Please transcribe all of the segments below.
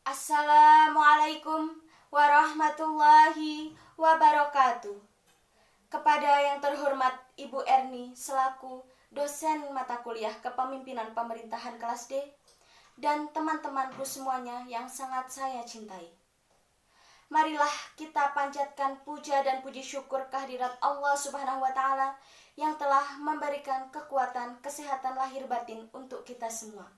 Assalamualaikum warahmatullahi wabarakatuh. Kepada yang terhormat Ibu Erni selaku dosen mata kuliah Kepemimpinan Pemerintahan kelas D dan teman-temanku semuanya yang sangat saya cintai. Marilah kita panjatkan puja dan puji syukur kehadirat Allah Subhanahu wa taala yang telah memberikan kekuatan, kesehatan lahir batin untuk kita semua.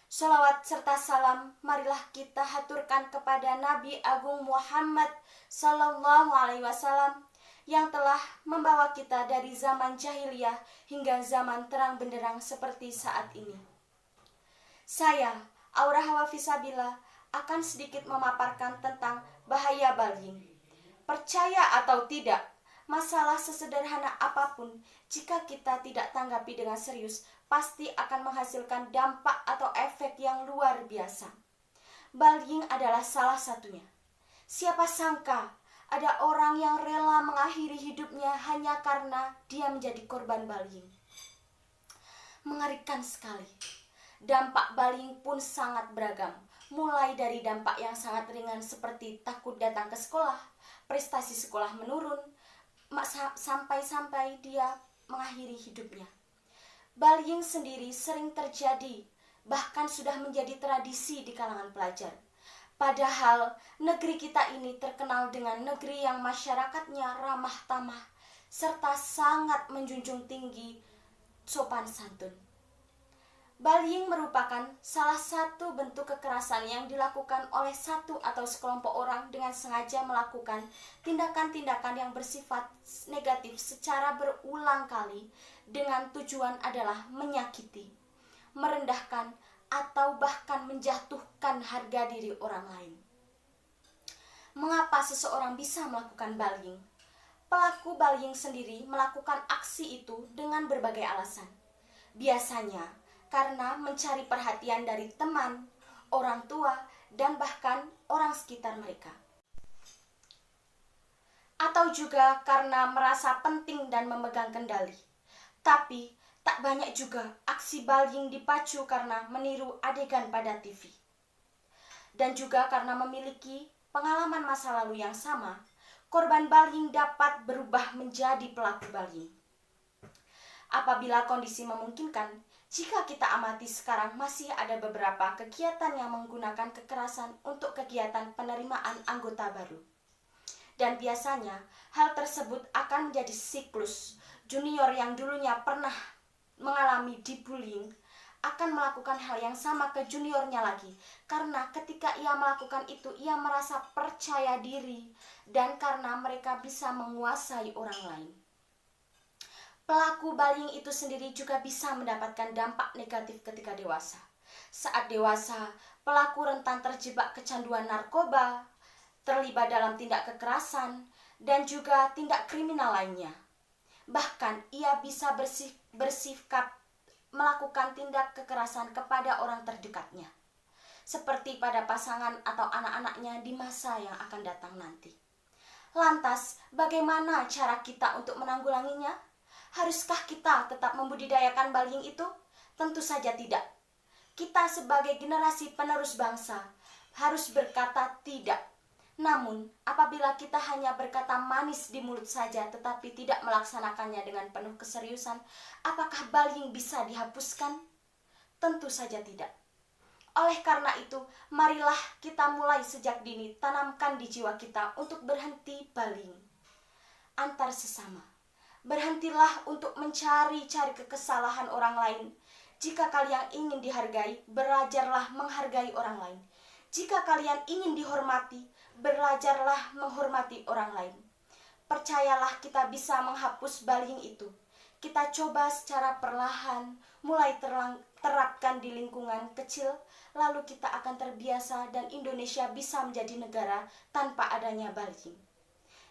Sholawat serta salam marilah kita haturkan kepada Nabi Agung Muhammad Sallallahu Alaihi Wasallam yang telah membawa kita dari zaman jahiliyah hingga zaman terang benderang seperti saat ini. Saya, Aura Hawa Fisabila, akan sedikit memaparkan tentang bahaya bullying. Percaya atau tidak, masalah sesederhana apapun, jika kita tidak tanggapi dengan serius, pasti akan menghasilkan dampak atau efek yang luar biasa. Bullying adalah salah satunya. Siapa sangka ada orang yang rela mengakhiri hidupnya hanya karena dia menjadi korban bullying. Mengerikan sekali. Dampak bullying pun sangat beragam, mulai dari dampak yang sangat ringan seperti takut datang ke sekolah, prestasi sekolah menurun, sampai dia mengakhiri hidupnya. Bullying sendiri sering terjadi, bahkan sudah menjadi tradisi di kalangan pelajar. Padahal negeri kita ini terkenal dengan negeri yang masyarakatnya ramah tamah, serta sangat menjunjung tinggi sopan santun. Bullying merupakan salah satu bentuk kekerasan yang dilakukan oleh satu atau sekelompok orang dengan sengaja melakukan tindakan-tindakan yang bersifat negatif secara berulang kali dengan tujuan adalah menyakiti, merendahkan, atau bahkan menjatuhkan harga diri orang lain. Mengapa seseorang bisa melakukan bullying? Pelaku bullying sendiri melakukan aksi itu dengan berbagai alasan. Biasanya karena mencari perhatian dari teman, orang tua, dan bahkan orang sekitar mereka. Atau juga karena merasa penting dan memegang kendali. Tapi tak banyak juga aksi bullying dipacu karena meniru adegan pada TV. Dan juga karena memiliki pengalaman masa lalu yang sama, korban bullying dapat berubah menjadi pelaku bullying. Apabila kondisi memungkinkan, jika kita amati sekarang masih ada beberapa kegiatan yang menggunakan kekerasan untuk kegiatan penerimaan anggota baru. Dan biasanya hal tersebut akan menjadi siklus. Junior yang dulunya pernah mengalami dibullying akan melakukan hal yang sama ke juniornya lagi. Karena ketika ia melakukan itu, ia merasa percaya diri dan karena mereka bisa menguasai orang lain. Pelaku bullying itu sendiri juga bisa mendapatkan dampak negatif ketika dewasa. Saat dewasa, pelaku rentan terjebak kecanduan narkoba, terlibat dalam tindak kekerasan, dan juga tindak kriminal lainnya. Bahkan ia bisa bersikap melakukan tindak kekerasan kepada orang terdekatnya, seperti pada pasangan atau anak-anaknya di masa yang akan datang nanti. Lantas, bagaimana cara kita untuk menanggulanginya? Haruskah kita tetap membudidayakan bullying itu? Tentu saja tidak. Kita sebagai generasi penerus bangsa harus berkata tidak. Namun, apabila kita hanya berkata manis di mulut saja tetapi tidak melaksanakannya dengan penuh keseriusan, apakah bullying bisa dihapuskan? Tentu saja tidak. Oleh karena itu, marilah kita mulai sejak dini tanamkan di jiwa kita untuk berhenti bullying antar sesama. Berhentilah untuk mencari-cari kesalahan orang lain. Jika kalian ingin dihargai, belajarlah menghargai orang lain. Jika kalian ingin dihormati, belajarlah menghormati orang lain. Percayalah kita bisa menghapus bullying itu. Kita coba secara perlahan, mulai terapkan di lingkungan kecil, lalu kita akan terbiasa dan Indonesia bisa menjadi negara tanpa adanya bullying.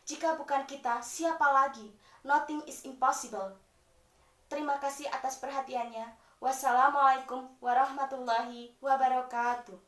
Jika bukan kita, siapa lagi? Nothing is impossible. Terima kasih atas perhatiannya. Wassalamualaikum warahmatullahi wabarakatuh.